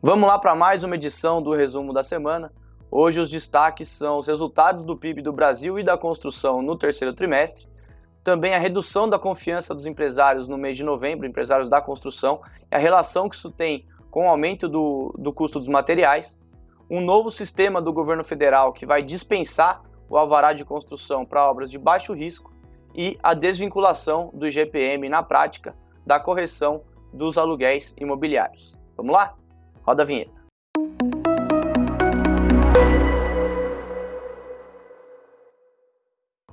Vamos lá para mais uma edição do resumo da semana. Hoje os destaques são os resultados do PIB do Brasil e da construção no terceiro trimestre, também a redução da confiança dos empresários no mês de novembro, empresários da construção, e a relação que isso tem com o aumento do custo dos materiais, um novo sistema do governo federal que vai dispensar o alvará de construção para obras de baixo risco e a desvinculação do IGPM na prática da correção dos aluguéis imobiliários. Vamos lá? Roda a vinheta.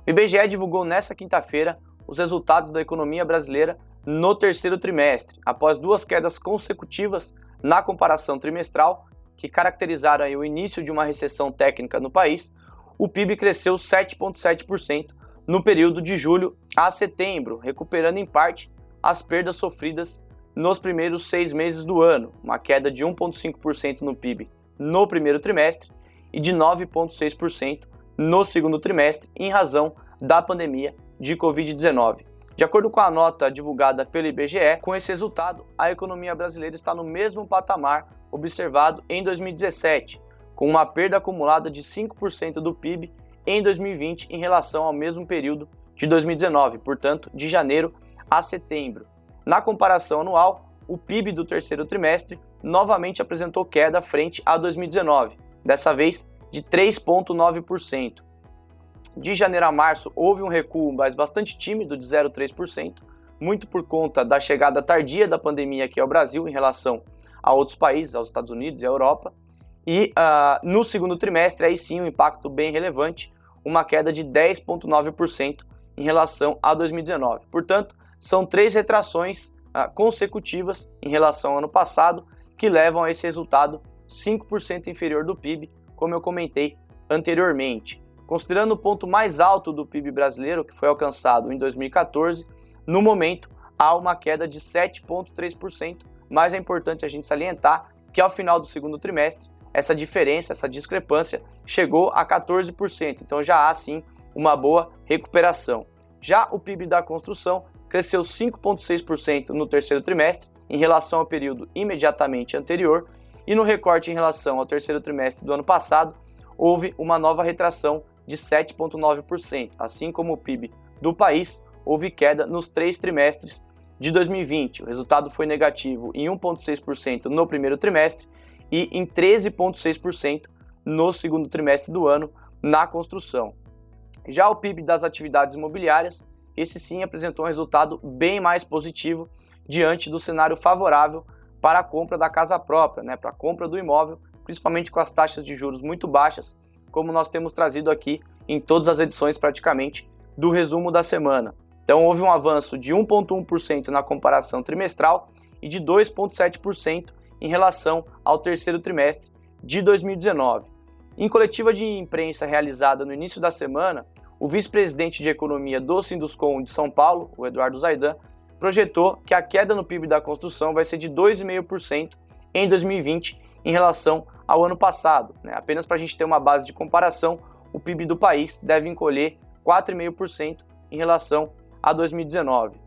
O IBGE divulgou nesta quinta-feira os resultados da economia brasileira no terceiro trimestre. Após duas quedas consecutivas na comparação trimestral, que caracterizaram o início de uma recessão técnica no país, o PIB cresceu 7,7% no período de julho a setembro, recuperando em parte as perdas sofridas nos primeiros 6 meses do ano, uma queda de 1,5% no PIB no primeiro trimestre e de 9,6% no segundo trimestre, em razão da pandemia de Covid-19. De acordo com a nota divulgada pelo IBGE, com esse resultado, a economia brasileira está no mesmo patamar observado em 2017, com uma perda acumulada de 5% do PIB em 2020 em relação ao mesmo período de 2019, portanto, de janeiro a setembro. Na comparação anual, o PIB do terceiro trimestre novamente apresentou queda frente a 2019, dessa vez de 3,9%. De janeiro a março houve um recuo, mas bastante tímido, de 0,3%, muito por conta da chegada tardia da pandemia aqui ao Brasil em relação a outros países, aos Estados Unidos e à Europa. E no segundo trimestre, aí sim, um impacto bem relevante, uma queda de 10,9% em relação a 2019. Portanto, são 3 retrações consecutivas em relação ao ano passado que levam a esse resultado 5% inferior do PIB, como eu comentei anteriormente. Considerando o ponto mais alto do PIB brasileiro, que foi alcançado em 2014, no momento há uma queda de 7,3%, mas é importante a gente salientar que ao final do segundo trimestre, essa diferença, essa discrepância chegou a 14%, então já há sim uma boa recuperação. Já o PIB da construção cresceu 5,6% no terceiro trimestre em relação ao período imediatamente anterior, e no recorte em relação ao terceiro trimestre do ano passado, houve uma nova retração de 7,9%. Assim como o PIB do país, houve queda nos 3 trimestres de 2020. O resultado foi negativo em 1,6% no primeiro trimestre e em 13,6% no segundo trimestre do ano na construção. Já o PIB das atividades imobiliárias, esse sim apresentou um resultado bem mais positivo diante do cenário favorável para a compra da casa própria, para a compra do imóvel, principalmente com as taxas de juros muito baixas, como nós temos trazido aqui em todas as edições praticamente do resumo da semana. Então houve um avanço de 1,1% na comparação trimestral e de 2,7% em relação ao terceiro trimestre de 2019. Em coletiva de imprensa realizada no início da semana, o vice-presidente de economia do Sinduscon de São Paulo, o Eduardo Zaidan, projetou que a queda no PIB da construção vai ser de 2,5% em 2020 em relação ao ano passado. Apenas para a gente ter uma base de comparação, o PIB do país deve encolher 4,5% em relação a 2019.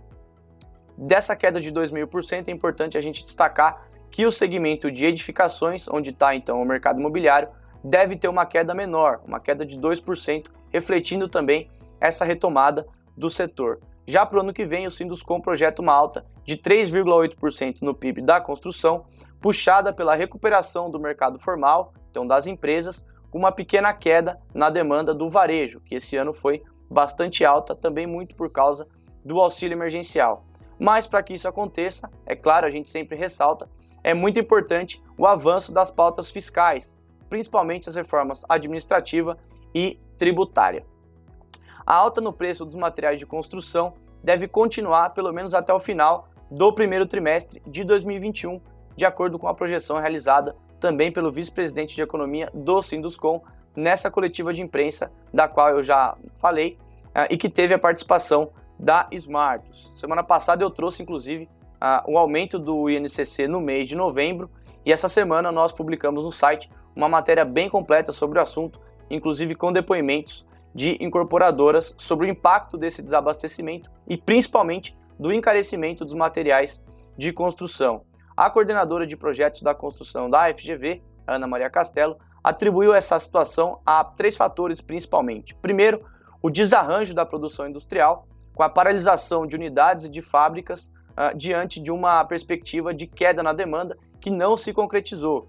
Dessa queda de 2,5%, é importante a gente destacar que o segmento de edificações, onde está então o mercado imobiliário, deve ter uma queda menor, uma queda de 2%, refletindo também essa retomada do setor. Já para o ano que vem, o Sinduscon projeta uma alta de 3,8% no PIB da construção, puxada pela recuperação do mercado formal, então das empresas, com uma pequena queda na demanda do varejo, que esse ano foi bastante alta, também muito por causa do auxílio emergencial. Mas para que isso aconteça, é claro, a gente sempre ressalta, é muito importante o avanço das pautas fiscais, principalmente as reformas administrativa e tributária. A alta no preço dos materiais de construção deve continuar pelo menos até o final do primeiro trimestre de 2021, de acordo com a projeção realizada também pelo vice-presidente de economia do Sinduscon nessa coletiva de imprensa, da qual eu já falei, e que teve a participação da Smartus. Semana passada eu trouxe, inclusive, o aumento do INCC no mês de novembro, e essa semana nós publicamos no site uma matéria bem completa sobre o assunto, inclusive com depoimentos de incorporadoras sobre o impacto desse desabastecimento e principalmente do encarecimento dos materiais de construção. a coordenadora de projetos da construção da FGV, Ana Maria Castelo, atribuiu essa situação a 3 fatores principalmente. Primeiro, o desarranjo da produção industrial, com a paralisação de unidades e de fábricas diante de uma perspectiva de queda na demanda que não se concretizou.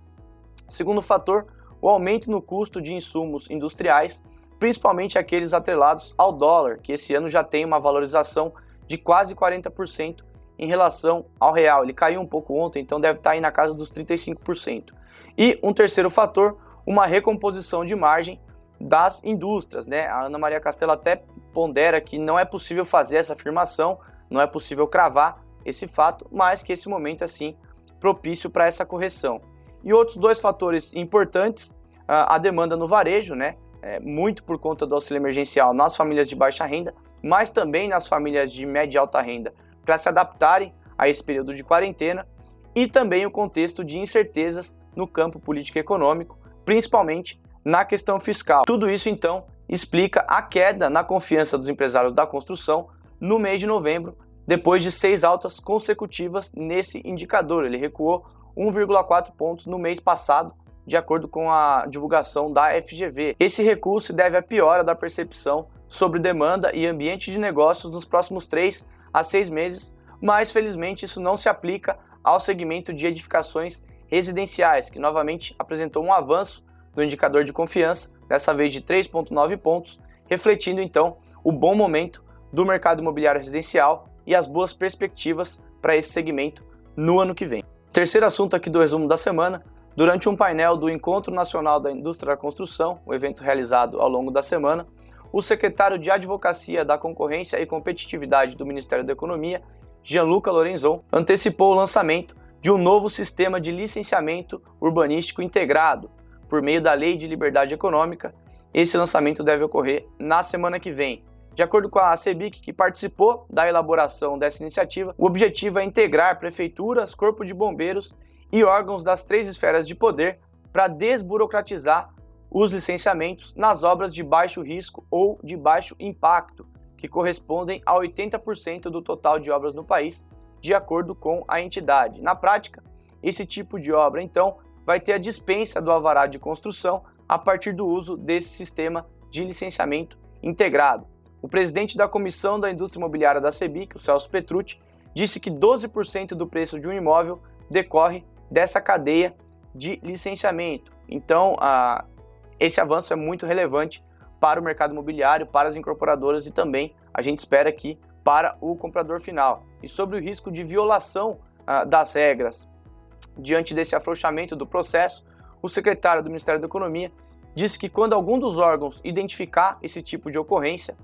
Segundo fator, o aumento no custo de insumos industriais, principalmente aqueles atrelados ao dólar, que esse ano já tem uma valorização de quase 40% em relação ao real. Ele caiu um pouco ontem, então deve estar aí na casa dos 35%. E um terceiro fator, uma recomposição de margem das indústrias, né? A Ana Maria Castelo até pondera que não é possível fazer essa afirmação, não é possível cravar esse fato, mas que esse momento é sim propício para essa correção. E outros 2 fatores importantes, a demanda no varejo, né? Muito por conta do auxílio emergencial nas famílias de baixa renda, mas também nas famílias de média e alta renda, para se adaptarem a esse período de quarentena, e também o contexto de incertezas no campo político e econômico, principalmente na questão fiscal. Tudo isso, então, explica a queda na confiança dos empresários da construção no mês de novembro, depois de 6 altas consecutivas nesse indicador. Ele recuou 1,4 pontos no mês passado, de acordo com a divulgação da FGV. Esse recuo se deve à piora da percepção sobre demanda e ambiente de negócios nos próximos 3 a 6 meses, mas felizmente isso não se aplica ao segmento de edificações residenciais, que novamente apresentou um avanço no indicador de confiança, dessa vez de 3,9 pontos, refletindo então o bom momento do mercado imobiliário residencial e as boas perspectivas para esse segmento no ano que vem. Terceiro assunto aqui do resumo da semana: durante um painel do Encontro Nacional da Indústria da Construção, o evento realizado ao longo da semana, o secretário de Advocacia da Concorrência e Competitividade do Ministério da Economia, Gianluca Lorenzon, antecipou o lançamento de um novo sistema de licenciamento urbanístico integrado por meio da Lei de Liberdade Econômica. Esse lançamento deve ocorrer na semana que vem. De acordo com a CEBIC, que participou da elaboração dessa iniciativa, o objetivo é integrar prefeituras, corpo de bombeiros e órgãos das 3 esferas de poder para desburocratizar os licenciamentos nas obras de baixo risco ou de baixo impacto, que correspondem a 80% do total de obras no país, de acordo com a entidade. Na prática, esse tipo de obra, então, vai ter a dispensa do alvará de construção a partir do uso desse sistema de licenciamento integrado. O presidente da Comissão da Indústria Imobiliária da CEBIC, o Celso Petrucci, disse que 12% do preço de um imóvel decorre dessa cadeia de licenciamento. Então, esse avanço é muito relevante para o mercado imobiliário, para as incorporadoras e também, a gente espera aqui, para o comprador final. E sobre o risco de violação das regras diante desse afrouxamento do processo, o secretário do Ministério da Economia disse que quando algum dos órgãos identificar esse tipo de ocorrência,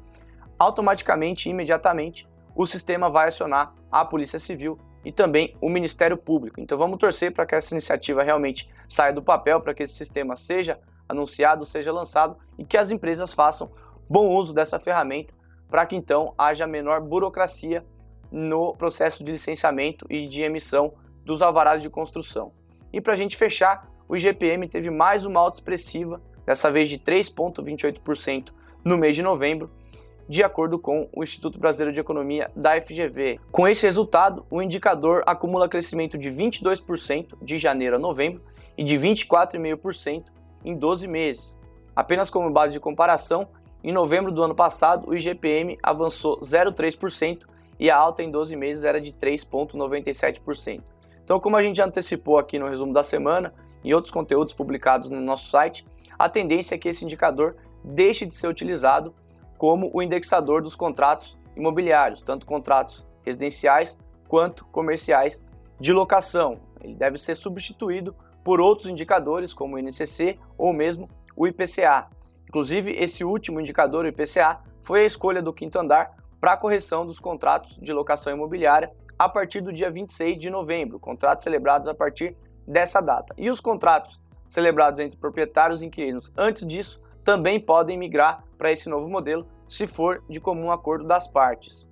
automaticamente e imediatamente o sistema vai acionar a Polícia Civil e também o Ministério Público. Então vamos torcer para que essa iniciativa realmente saia do papel, para que esse sistema seja anunciado, seja lançado e que as empresas façam bom uso dessa ferramenta para que então haja menor burocracia no processo de licenciamento e de emissão dos alvarás de construção. E para a gente fechar, o IGPM teve mais uma alta expressiva, dessa vez de 3,28% no mês de novembro, de acordo com o Instituto Brasileiro de Economia da FGV. Com esse resultado, o indicador acumula crescimento de 22% de janeiro a novembro e de 24,5% em 12 meses. Apenas como base de comparação, em novembro do ano passado, o IGPM avançou 0,3% e a alta em 12 meses era de 3,97%. Então, como a gente já antecipou aqui no resumo da semana e outros conteúdos publicados no nosso site, a tendência é que esse indicador deixe de ser utilizado como o indexador dos contratos imobiliários, tanto contratos residenciais quanto comerciais de locação. Ele deve ser substituído por outros indicadores, como o INCC ou mesmo o IPCA. Inclusive, esse último indicador, o IPCA, foi a escolha do Quinto Andar para a correção dos contratos de locação imobiliária a partir do dia 26 de novembro, contratos celebrados a partir dessa data. E os contratos celebrados entre proprietários e inquilinos antes disso também podem migrar para esse novo modelo, se for de comum acordo das partes.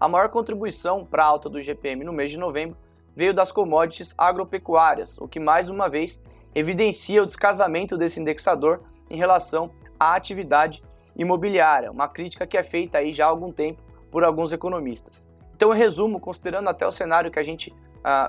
A maior contribuição para a alta do IGPM no mês de novembro veio das commodities agropecuárias, o que mais uma vez evidencia o descasamento desse indexador em relação à atividade imobiliária, uma crítica que é feita aí já há algum tempo por alguns economistas. Então, em resumo, considerando até o cenário que a gente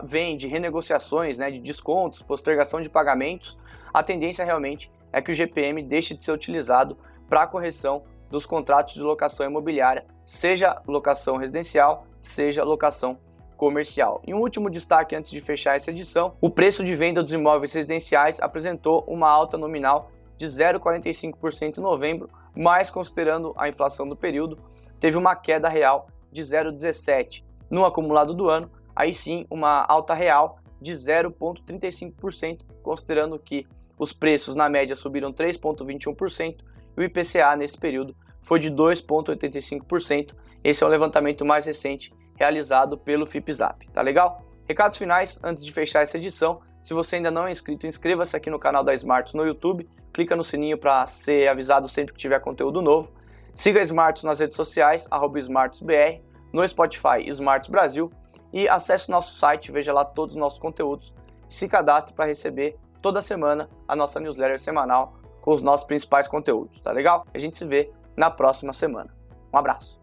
vem de renegociações, né, de descontos, postergação de pagamentos, a tendência realmente é que o GPM deixe de ser utilizado para a correção dos contratos de locação imobiliária, seja locação residencial, seja locação comercial. E um último destaque antes de fechar essa edição: o preço de venda dos imóveis residenciais apresentou uma alta nominal de 0,45% em novembro, mas considerando a inflação do período, teve uma queda real de 0,17%. No acumulado do ano, aí sim uma alta real de 0,35%, considerando que os preços na média subiram 3,21% e o IPCA nesse período foi de 2,85%. Esse é o levantamento mais recente realizado pelo FIPZAP, tá legal? Recados finais antes de fechar essa edição: se você ainda não é inscrito, inscreva-se aqui no canal da Smartz no YouTube, clica no sininho para ser avisado sempre que tiver conteúdo novo. Siga a Smartz nas redes sociais, @SmartzBR, no Spotify Smartz Brasil, e acesse o nosso site, veja lá todos os nossos conteúdos e se cadastre para receber toda semana a nossa newsletter semanal com os nossos principais conteúdos, tá legal? A gente se vê na próxima semana. Um abraço!